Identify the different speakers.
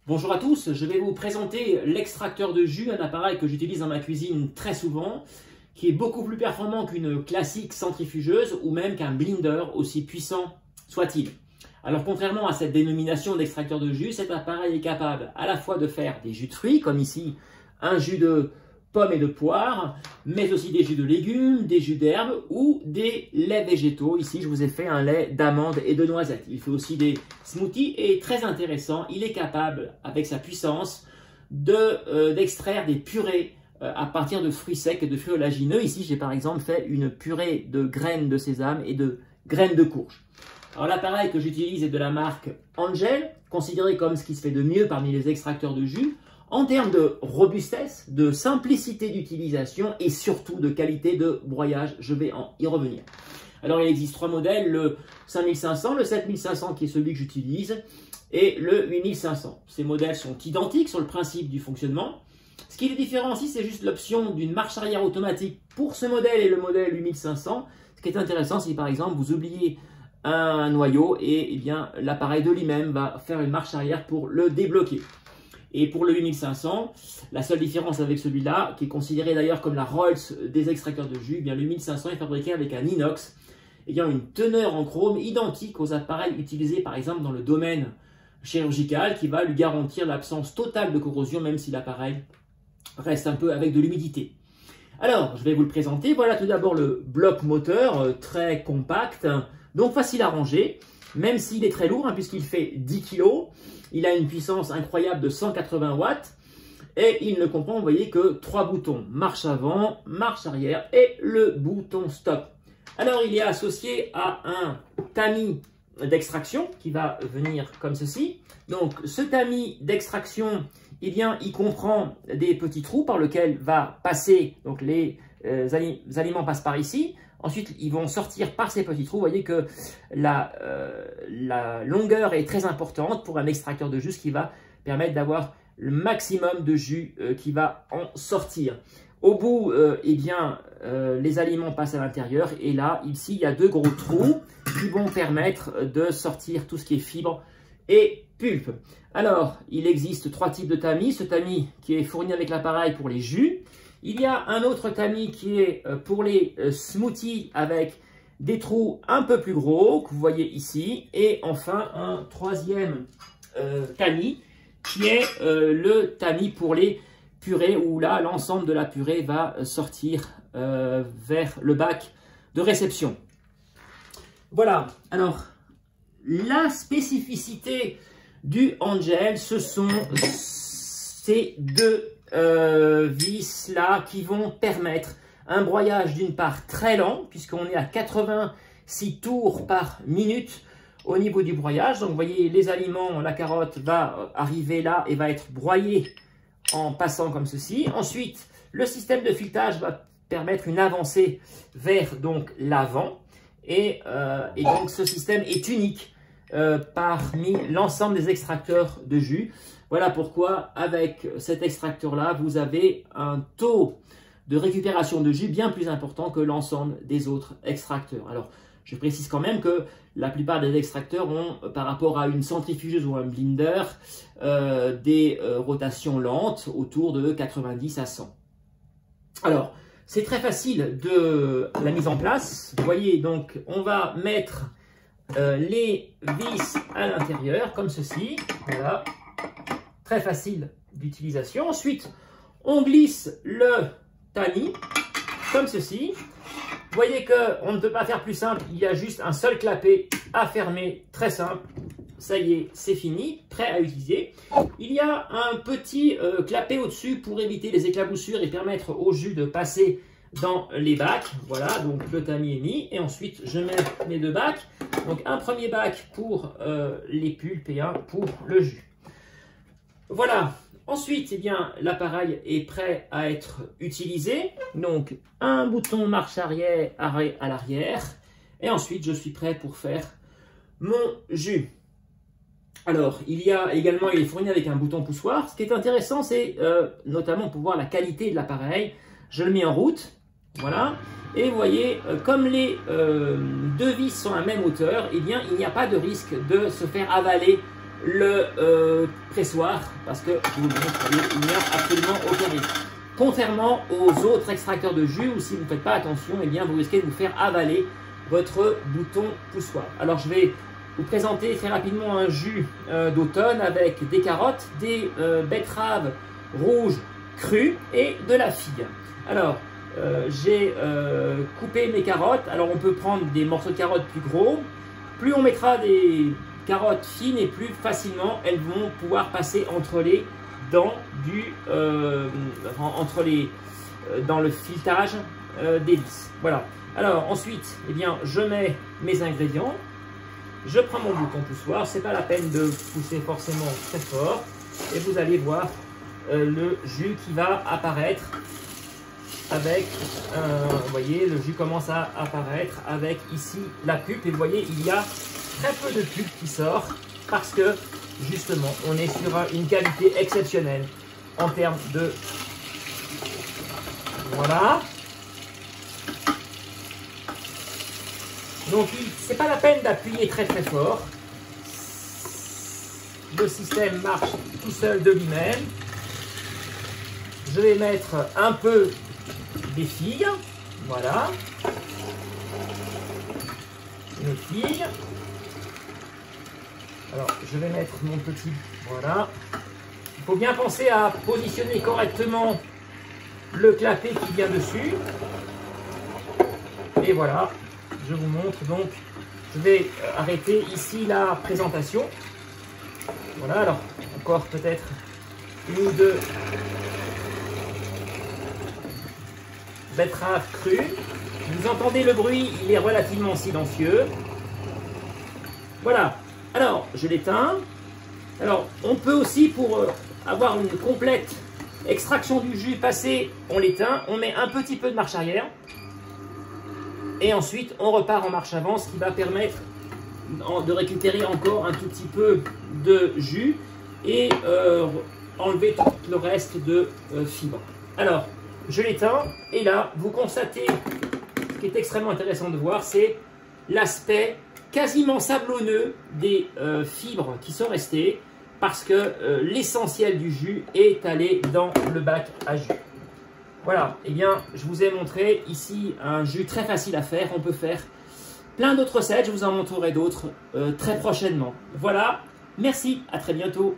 Speaker 1: Bonjour à tous, je vais vous présenter l'extracteur de jus, un appareil que j'utilise dans ma cuisine très souvent, qui est beaucoup plus performant qu'une classique centrifugeuse ou même qu'un blender, aussi puissant soit-il. Alors contrairement à cette dénomination d'extracteur de jus, cet appareil est capable à la fois de faire des jus de fruits, comme ici un jus de pommes et de poires, mais aussi des jus de légumes, des jus d'herbes ou des laits végétaux. Ici, je vous ai fait un lait d'amandes et de noisettes. Il fait aussi des smoothies et très intéressant, il est capable, avec sa puissance, d'extraire des purées à partir de fruits secs et de fruits oléagineux. Ici, j'ai par exemple fait une purée de graines de sésame et de graines de courge. Alors l'appareil que j'utilise est de la marque Angel, considéré comme ce qui se fait de mieux parmi les extracteurs de jus, en termes de robustesse, de simplicité d'utilisation et surtout de qualité de broyage. Je vais y revenir. Alors il existe trois modèles, le 5500, le 7500 qui est celui que j'utilise et le 8500. Ces modèles sont identiques sur le principe du fonctionnement. Ce qui les différencie, c'est juste l'option d'une marche arrière automatique pour ce modèle et le modèle 8500. Ce qui est intéressant, c'est par exemple vous oubliez un noyau et eh bien l'appareil de lui-même va faire une marche arrière pour le débloquer. Et pour le 8500, la seule différence avec celui-là, qui est considéré d'ailleurs comme la Rolls des extracteurs de jus, eh bien le 8500 est fabriqué avec un inox ayant une teneur en chrome identique aux appareils utilisés par exemple dans le domaine chirurgical, qui va lui garantir l'absence totale de corrosion même si l'appareil reste un peu avec de l'humidité. Alors, je vais vous le présenter. Voilà tout d'abord le bloc moteur, très compact, donc facile à ranger, même s'il est très lourd, puisqu'il fait 10 kg. Il a une puissance incroyable de 180 watts et il ne comprend, vous voyez, que 3 boutons. Marche avant, marche arrière et le bouton stop. Alors, il est associé à un tamis d'extraction qui va venir comme ceci. Donc, ce tamis d'extraction, eh bien, il comprend des petits trous par lesquels va passer, donc les aliments passent par ici. Ensuite, ils vont sortir par ces petits trous. Vous voyez que la longueur est très importante pour un extracteur de jus, ce qui va permettre d'avoir le maximum de jus qui va en sortir. Au bout, eh bien, les aliments passent à l'intérieur. Et là, ici, il y a deux gros trous qui vont permettre de sortir tout ce qui est fibres et pulpe. Alors, il existe trois types de tamis. Ce tamis qui est fourni avec l'appareil pour les jus. Il y a un autre tamis qui est pour les smoothies avec des trous un peu plus gros que vous voyez ici. Et enfin un troisième tamis qui est le tamis pour les purées où là l'ensemble de la purée va sortir vers le bac de réception. Voilà, alors la spécificité du Angel, ce sont ces deux vis là qui vont permettre un broyage d'une part très lent puisqu'on est à 86 tours par minute au niveau du broyage. Donc vous voyez les aliments, la carotte va arriver là et va être broyée en passant comme ceci. Ensuite le système de filetage va permettre une avancée vers donc l'avant et donc ce système est unique parmi l'ensemble des extracteurs de jus. Voilà pourquoi, avec cet extracteur-là, vous avez un taux de récupération de jus bien plus important que l'ensemble des autres extracteurs. Alors, je précise quand même que la plupart des extracteurs ont, par rapport à une centrifugeuse ou un blender, des rotations lentes autour de 90 à 100. Alors, c'est très facile de la mise en place. Vous voyez, donc, on va mettre les vis à l'intérieur, comme ceci. Voilà. Très facile d'utilisation. Ensuite, on glisse le tamis comme ceci. Vous voyez qu'on ne peut pas faire plus simple. Il y a juste un seul clapet à fermer. Très simple. Ça y est, c'est fini. Prêt à utiliser. Il y a un petit clapet au-dessus pour éviter les éclaboussures et permettre au jus de passer dans les bacs. Voilà, donc le tamis est mis. Et ensuite, je mets mes deux bacs. Donc un premier bac pour les pulpes et un pour le jus. Voilà, ensuite, eh bien, l'appareil est prêt à être utilisé. Donc, un bouton marche arrière, arrêt à l'arrière. Et ensuite, je suis prêt pour faire mon jus. Alors, il est fourni avec un bouton poussoir. Ce qui est intéressant, c'est notamment pour voir la qualité de l'appareil. Je le mets en route, voilà. Et vous voyez, comme les deux vis sont à la même hauteur, eh bien, il n'y a pas de risque de se faire avaler le pressoir parce que je vous le montre, il n'y a absolument aucun risque. Contrairement aux autres extracteurs de jus où si vous ne faites pas attention, eh bien, vous risquez de vous faire avaler votre bouton poussoir. Alors je vais vous présenter très rapidement un jus d'automne avec des carottes, des betteraves rouges crues et de la figue. Alors j'ai coupé mes carottes. Alors on peut prendre des morceaux de carottes plus gros. Plus on mettra des carottes fines et plus facilement elles vont pouvoir passer entre les dents dans le filetage des vis. Voilà. Alors ensuite, eh bien, je mets mes ingrédients. Je prends mon bouton poussoir. C'est pas la peine de pousser forcément très fort. Et vous allez voir le jus qui va apparaître avec, vous voyez, le jus commence à apparaître avec ici la pulpe. Et vous voyez, il y a très peu de pulpe qui sort parce que justement, on est sur une qualité exceptionnelle en termes de... Voilà. Donc, c'est pas la peine d'appuyer très très fort. Le système marche tout seul de lui-même. Je vais mettre un peu des figues. Voilà. Une figue. Alors, je vais mettre mon petit... Voilà. Il faut bien penser à positionner correctement le clapet qui vient dessus. Et voilà. Je vous montre donc. Je vais arrêter ici la présentation. Voilà. Alors, encore peut-être une ou deux betteraves crues. Vous entendez le bruit, il est relativement silencieux. Voilà. Alors, je l'éteins. Alors, on peut aussi, pour avoir une complète extraction du jus passé, on l'éteint. On met un petit peu de marche arrière. Et ensuite, on repart en marche avant, ce qui va permettre de récupérer encore un tout petit peu de jus et enlever tout le reste de fibres. Alors, je l'éteins. Et là, vous constatez, ce qui est extrêmement intéressant de voir, c'est l'aspect quasiment sablonneux des fibres qui sont restées parce que l'essentiel du jus est allé dans le bac à jus. Voilà, et bien je vous ai montré ici un jus très facile à faire. On peut faire plein d'autres recettes, je vous en montrerai d'autres très prochainement. Voilà, merci, à très bientôt.